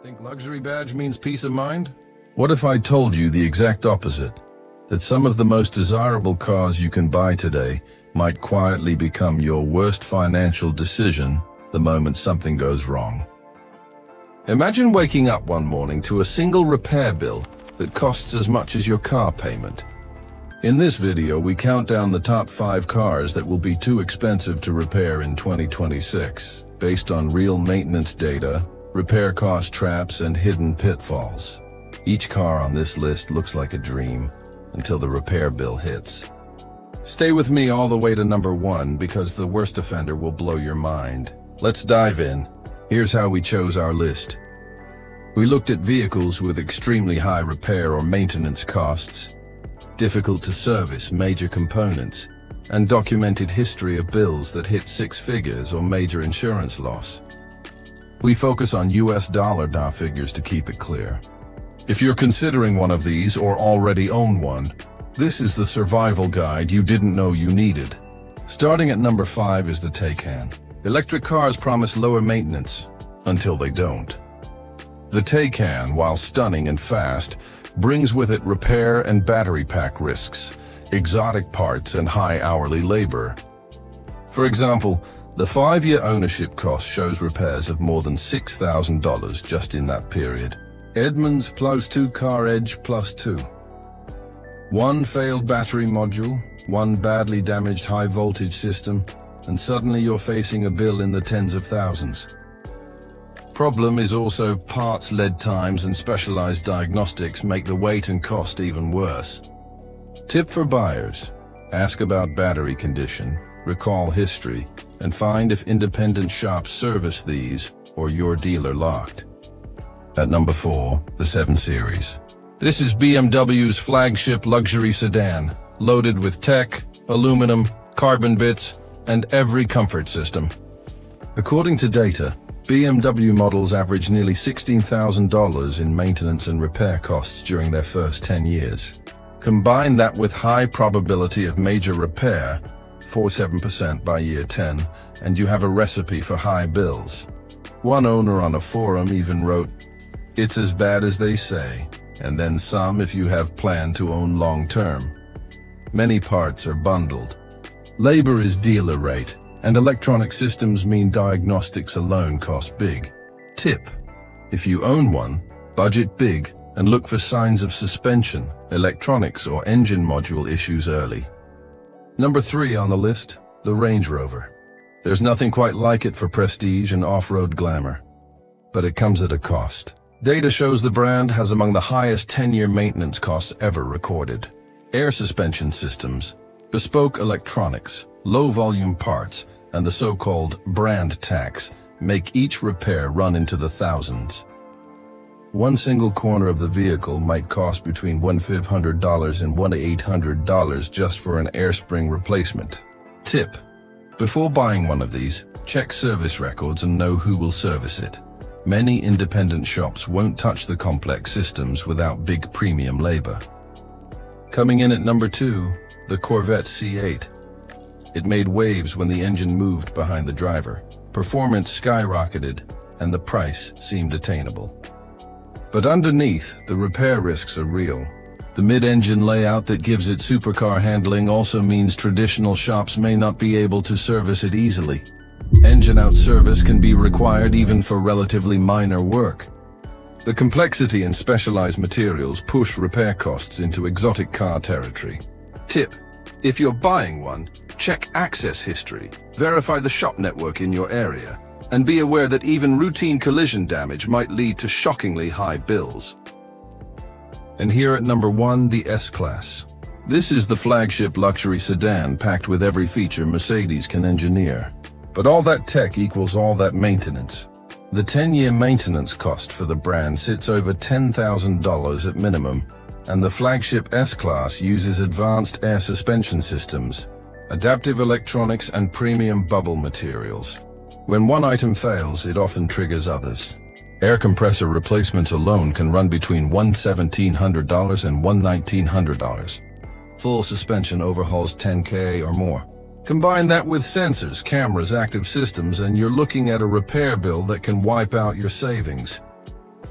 Think luxury badge means peace of mind? What if I told you the exact opposite? That some of the most desirable cars you can buy today might quietly become your worst financial decision the moment something goes wrong. Imagine waking up one morning to a single repair bill that costs as much as your car payment. In this video, we count down the top 5 cars that will be too expensive to repair in 2026, based on real maintenance data, repair cost traps, and hidden pitfalls. Each car on this list looks like a dream until the repair bill hits. Stay with me all the way to number 1 because the worst offender will blow your mind. Let's dive in. Here's how we chose our list. We looked at vehicles with extremely high repair or maintenance costs, difficult to service major components, and documented history of bills that hit 6 figures or major insurance loss. We focus on US dollar figures to keep it clear. If you're considering one of these or already own one, this is the survival guide you didn't know you needed. Starting at number 5 is the Taycan. Electric cars promise lower maintenance until they don't. The Taycan, while stunning and fast, brings with it repair and battery pack risks, exotic parts, and high hourly labor. For example, the 5-year ownership cost shows repairs of more than $6,000 just in that period. Edmunds plus 2 car edge plus 2. 1 failed battery module, 1 badly damaged high voltage system, and suddenly you're facing a bill in the tens of thousands. Problem is also parts lead times and specialized diagnostics make the wait and cost even worse. Tip for buyers: ask about battery condition, recall history, and find if independent shops service these or your dealer locked. At number 4, the 7 Series. This is BMW's flagship luxury sedan, loaded with tech, aluminum, carbon bits, and every comfort system. According to data, BMW models average nearly $16,000 in maintenance and repair costs during their first 10 years. Combine that with high probability of major repair, 47% by year 10, and you have a recipe for high bills. One owner on a forum even wrote, "It's as bad as they say, and then some if you have planned to own long-term." Many parts are bundled. Labor is dealer rate, and electronic systems mean diagnostics alone cost big. Tip: if you own one, budget big and look for signs of suspension, electronics, or engine module issues early. Number 3 on the list, the Range Rover. There's nothing quite like it for prestige and off-road glamour, but it comes at a cost. Data shows the brand has among the highest 10-year maintenance costs ever recorded. Air suspension systems, bespoke electronics, low-volume parts, and the so-called brand tax make each repair run into the thousands. One single corner of the vehicle might cost between $1,500 and $1,800 just for an air spring replacement. Tip: before buying one of these, check service records and know who will service it. Many independent shops won't touch the complex systems without big premium labor. Coming in at number 2, the Corvette C8. It made waves when the engine moved behind the driver. Performance skyrocketed, and the price seemed attainable. But underneath, the repair risks are real. The mid-engine layout that gives it supercar handling also means traditional shops may not be able to service it easily. Engine-out service can be required even for relatively minor work. The complexity and specialized materials push repair costs into exotic car territory. Tip: if you're buying one, check access history, verify the shop network in your area, and be aware that even routine collision damage might lead to shockingly high bills. And here at number 1, the S-Class. This is the flagship luxury sedan packed with every feature Mercedes can engineer. But all that tech equals all that maintenance. The 10-year maintenance cost for the brand sits over $10,000 at minimum, and the flagship S-Class uses advanced air suspension systems, adaptive electronics, and premium bubble materials. When one item fails, it often triggers others. Air compressor replacements alone can run between $1,700 and $1,900. Full suspension overhauls $10K or more. Combine that with sensors, cameras, active systems, and you're looking at a repair bill that can wipe out your savings.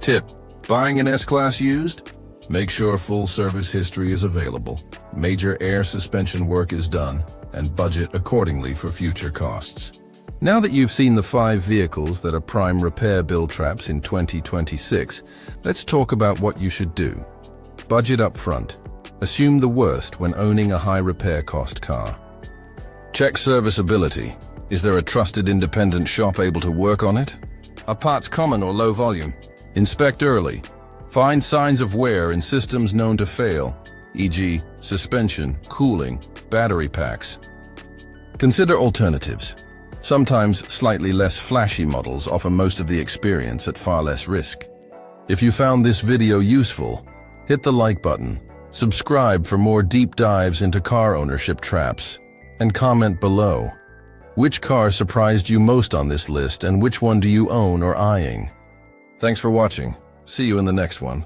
Tip: buying an S-Class used? Make sure full service history is available, major air suspension work is done, and budget accordingly for future costs. Now that you've seen the 5 vehicles that are prime repair bill traps in 2026, let's talk about what you should do. Budget up front. Assume the worst when owning a high repair cost car. Check serviceability. Is there a trusted independent shop able to work on it? Are parts common or low volume? Inspect early. Find signs of wear in systems known to fail, e.g. suspension, cooling, battery packs. Consider alternatives. Sometimes slightly less flashy models offer most of the experience at far less risk. If you found this video useful, hit the like button, subscribe for more deep dives into car ownership traps, and comment below. Which car surprised you most on this list, and which one do you own or eyeing? Thanks for watching. See you in the next one.